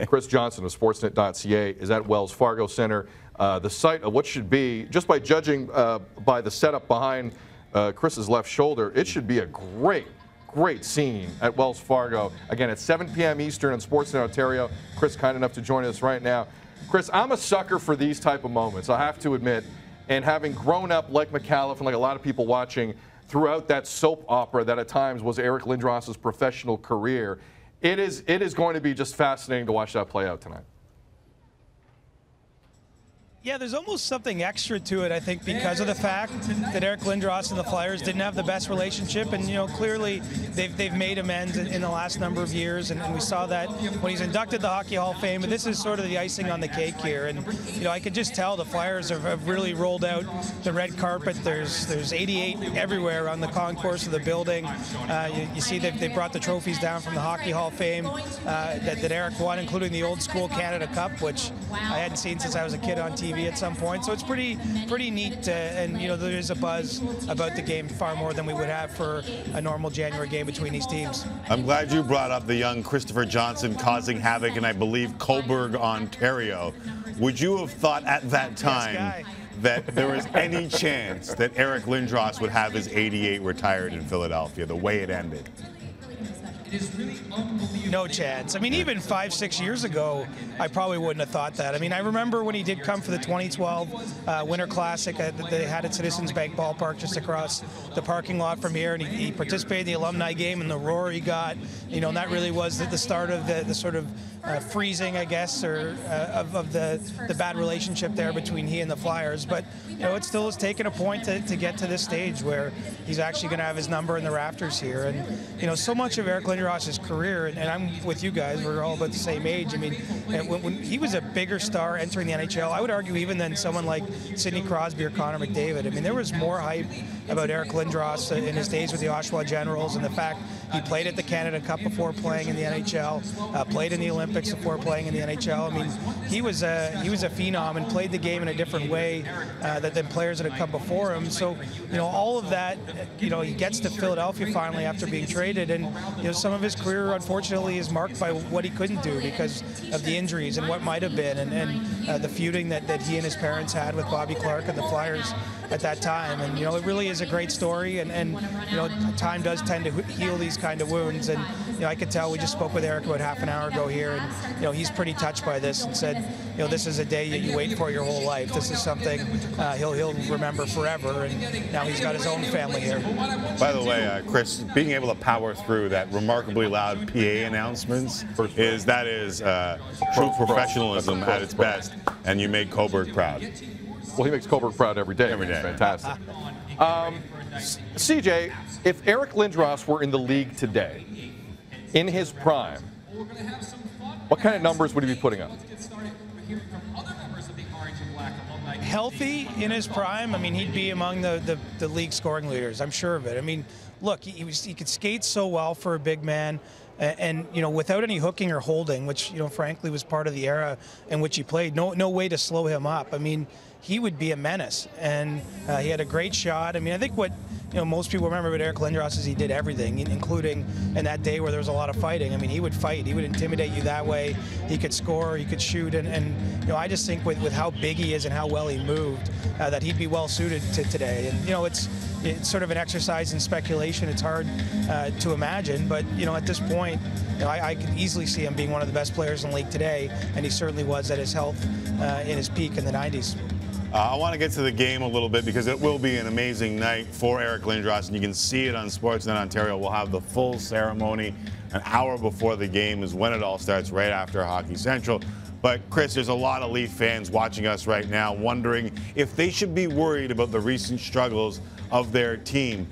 Chris Johnston of Sportsnet.ca is at Wells Fargo Center, the site of what should be, just by judging by the setup behind Chris's left shoulder, it should be a great scene at Wells Fargo. Again, at 7 p.m. Eastern on Sportsnet Ontario. Chris, kind enough to join us right now. Chris, I'm a sucker for these type of moments, I have to admit. And having grown up like McAuliffe and like a lot of people watching throughout that soap opera that at times was Eric Lindros' professional career, it is going to be just fascinating to watch that play out tonight. Yeah, there's almost something extra to it, I think, because of the fact that Eric Lindros and the Flyers didn't have the best relationship, and clearly they've made amends in the last number of years, and we saw that when he's inducted the Hockey Hall of Fame. But this is sort of the icing on the cake here, and I could just tell the Flyers have really rolled out the red carpet. There's 88 everywhere on the concourse of the building. You see that they brought the trophies down from the Hockey Hall of Fame that Eric won, including the old school Canada Cup, which I hadn't seen since I was a kid on TV at some point. So it's pretty neat, and there is a buzz about the game far more than we would have for a normal January game between these teams. I'm glad you brought up the young Christopher Johnston causing havoc in, I believe, Cobourg, Ontario. Would you have thought at that time that there was any chance that Eric Lindros would have his 88 retired in Philadelphia, the way it ended? No chance. I mean, even 5-6 years ago, I probably wouldn't have thought that. I mean, I remember when he did come for the 2012 Winter Classic that they had at Citizens Bank Ballpark just across the parking lot from here, and he participated in the alumni game, and the roar he got, and that really was the start of the sort of freezing, I guess, or of the bad relationship there between he and the Flyers. But it still has taken a point to get to this stage where he's actually going to have his number in the rafters here. And so much of Eric Lindros' career, and I'm with you guys, we're all about the same age. I mean, when he was a bigger star entering the NHL, I would argue even than someone like Sidney Crosby or Connor McDavid. I mean, there was more hype about Eric Lindros in his days with the Oshawa Generals, and the fact he played at the Canada Cup before playing in the NHL, played in the Olympics before playing in the NHL. I mean, he was a phenom and played the game in a different way than players that had come before him. So, all of that, he gets to Philadelphia finally after being traded, and some of his career, unfortunately, is marked by what he couldn't do because of the injuries and what might have been, and the feuding that he and his parents had with Bobby Clarke and the Flyers at that time. And it really is a great story, and time does tend to heal these kind of wounds. And I could tell, we just spoke with Eric about half an hour ago here, and he's pretty touched by this and said, this is a day that you wait for your whole life. This is something he'll remember forever, and now he's got his own family here. By the way, Chris, being able to power through that remarkably loud PA announcements is true professionalism at its best, and you made Cobourg proud. Well, he makes Cuthbert proud every day. Every day. Fantastic. CJ, if Eric Lindros were in the league today, in his prime, what kind of numbers would he be putting up? Healthy in his prime, I mean, he'd be among the league scoring leaders. I'm sure of it. I mean, look, he could skate so well for a big man. And without any hooking or holding, which frankly was part of the era in which he played, no way to slow him up. I mean, he would be a menace, and he had a great shot. I mean, I think what most people remember about Eric Lindros is he did everything, including in that day where there was a lot of fighting. I mean, he would fight, he would intimidate you that way. He could score, he could shoot, and I just think with how big he is and how well he moved, that he'd be well suited to today. And it's sort of an exercise in speculation. It's hard to imagine, but at this point, I could easily see him being one of the best players in the league today, and he certainly was at his health in his peak in the 90s. I want to get to the game a little bit because it will be an amazing night for Eric Lindros, and you can see it on Sportsnet Ontario. We'll have the full ceremony an hour before the game is when it all starts, right after Hockey Central. But, Chris, there's a lot of Leaf fans watching us right now wondering if they should be worried about the recent struggles of their team.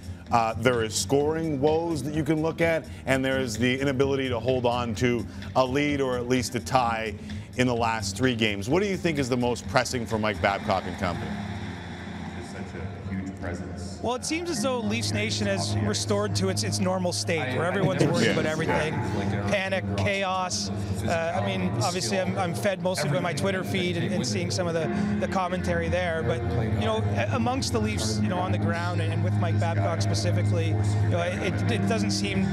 There is scoring woes that you can look at, and there is the inability to hold on to a lead or at least a tie in the last 3 games. What do you think is the most pressing for Mike Babcock and company? Just such a huge presence Well, it seems as though Leafs Nation has restored to its normal state, where everyone's worried about everything, panic, chaos. I mean, obviously, I'm fed mostly by my Twitter feed and seeing some of the commentary there. But amongst the Leafs, on the ground and with Mike Babcock specifically, it doesn't seem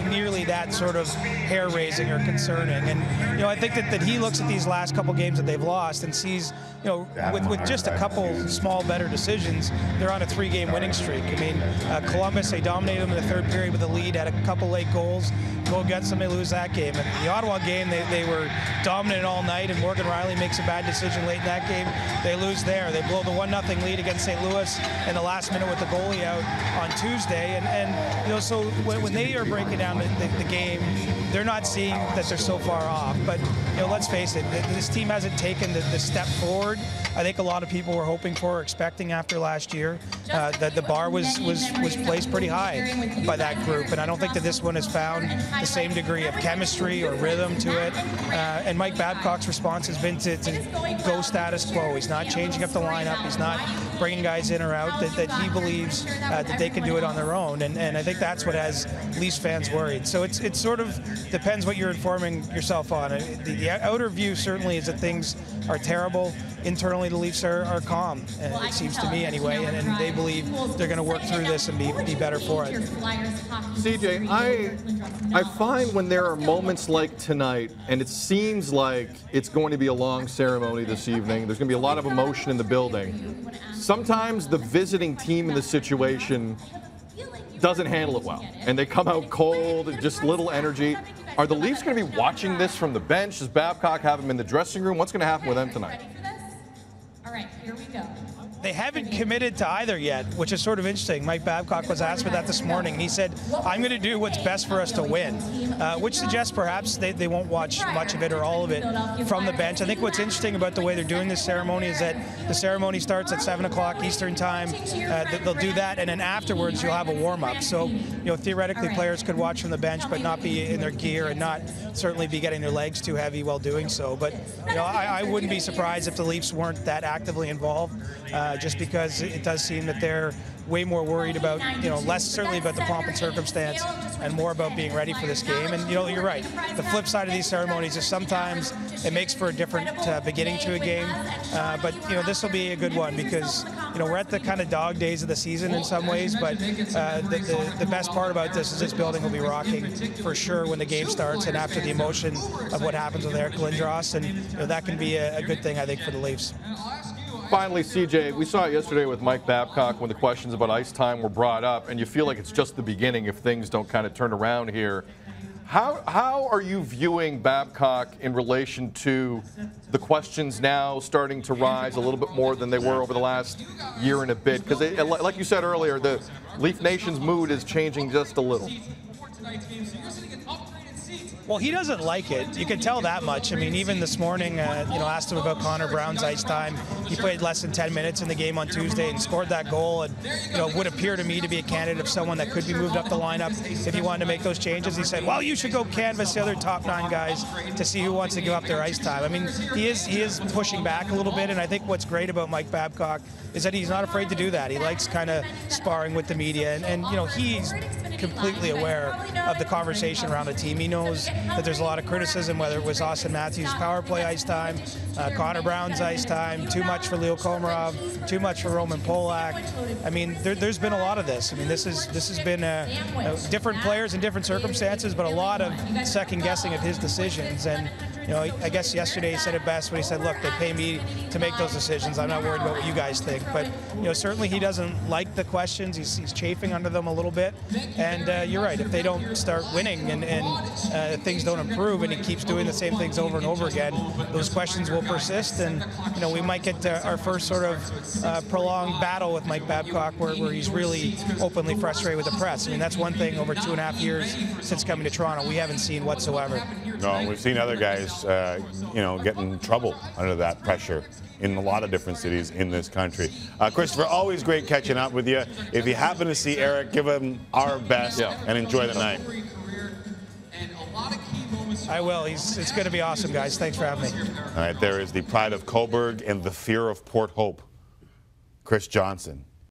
nearly that sort of hair-raising or concerning. And I think that he looks at these last couple games that they've lost and sees, with just a couple small better decisions, they're on a 3-game winning streak. I mean, Columbus, they dominated them in the third period with a lead, had a couple late goals, go against them, they lose that game. And the Ottawa game, they were dominant all night, and Morgan Rielly makes a bad decision late in that game. They lose there. They blow the 1-0 lead against St. Louis in the last minute with the goalie out on Tuesday. And so when they are breaking down the game, they're not seeing that they're so far off. But let's face it, this team hasn't taken the step forward I think a lot of people were hoping for or expecting after last year. That the bar was placed pretty high by that group, and I don't think that this one has found the same degree of chemistry or rhythm to it. And Mike Babcock's response has been to go status quo. He's not changing up the lineup. He's not bringing guys in or out. That he believes that they can do it on their own, and I think that's what has Leafs fans worried. So it sort of depends what you're informing yourself on. The outer view certainly is that things are terrible. Internally, the Leafs are calm, it seems to me anyway, and they believe they're going to work through this and be better for it. CJ, I find when there are moments like tonight, and it seems like it's going to be a long ceremony this evening, there's going to be a lot of emotion in the building. Sometimes the visiting team in the situation doesn't handle it well, and they come out cold and just little energy. Are the Leafs going to be watching this from the bench? Does Babcock have them in the dressing room? What's going to happen with them tonight? All right, here we go. They haven't committed to either yet, which is sort of interesting. Mike Babcock was asked about that this morning, and he said, I'm going to do what's best for us to win, which suggests perhaps they won't watch much of it or all of it from the bench. I think what's interesting about the way they're doing this ceremony is that the ceremony starts at 7 o'clock Eastern time. They'll do that, and then afterwards you'll have a warm-up. So, theoretically players could watch from the bench but not be in their gear and not certainly be getting their legs too heavy while doing so. But, I wouldn't be surprised if the Leafs weren't that actively involved. Just because it does seem that they're way more worried about, less certainly about the pomp and circumstance and more about being ready for this game. And, you're right. The flip side of these ceremonies is sometimes it makes for a different beginning to a game. But, this will be a good one because, we're at the kind of dog days of the season in some ways, but the best part about this is this building will be rocking for sure when the game starts and after the emotion of what happens with Eric Lindros. And, that can be a good thing, I think, for the Leafs. Finally, CJ, we saw it yesterday with Mike Babcock when the questions about ice time were brought up, and you feel like it's just the beginning if things don't kind of turn around here. How are you viewing Babcock in relation to the questions now starting to rise a little bit more than they were over the last year and a bit? Because, like you said earlier, the Leaf Nation's mood is changing just a little. Well, he doesn't like it. You can tell that much. I mean, even this morning, asked him about Connor Brown's ice time. He played less than 10 minutes in the game on Tuesday and scored that goal and, would appear to me to be a candidate of someone that could be moved up the lineup if he wanted to make those changes. He said, well, you should go canvass the other top 9 guys to see who wants to give up their ice time. I mean, he is pushing back a little bit, and I think what's great about Mike Babcock is that he's not afraid to do that. He likes kind of sparring with the media, and he's completely aware of the conversation around the team. He knows that there's a lot of criticism, whether it was Austin Matthews' power play ice time, Connor Brown's ice time, too much for Leo Komarov, too much for Roman Polak. I mean, there's been a lot of this. I mean, this has been different players in different circumstances, but a lot of second guessing of his decisions. And I guess yesterday he said it best when he said, look, they pay me to make those decisions. I'm not worried about what you guys think. But, certainly he doesn't like the questions. He's chafing under them a little bit. And you're right. If they don't start winning and things don't improve and he keeps doing the same things over and over again, those questions will persist. And, we might get our first sort of prolonged battle with Mike Babcock where he's really openly frustrated with the press. I mean, that's one thing over 2.5 years since coming to Toronto we haven't seen whatsoever. No, we've seen other guys, get in trouble under that pressure in a lot of different cities in this country. Christopher, always great catching up with you. If you happen to see Eric, give him our best and enjoy the night. I will. It's going to be awesome, guys. Thanks for having me. All right, there is the pride of Cobourg and the fear of Port Hope, Chris Johnston.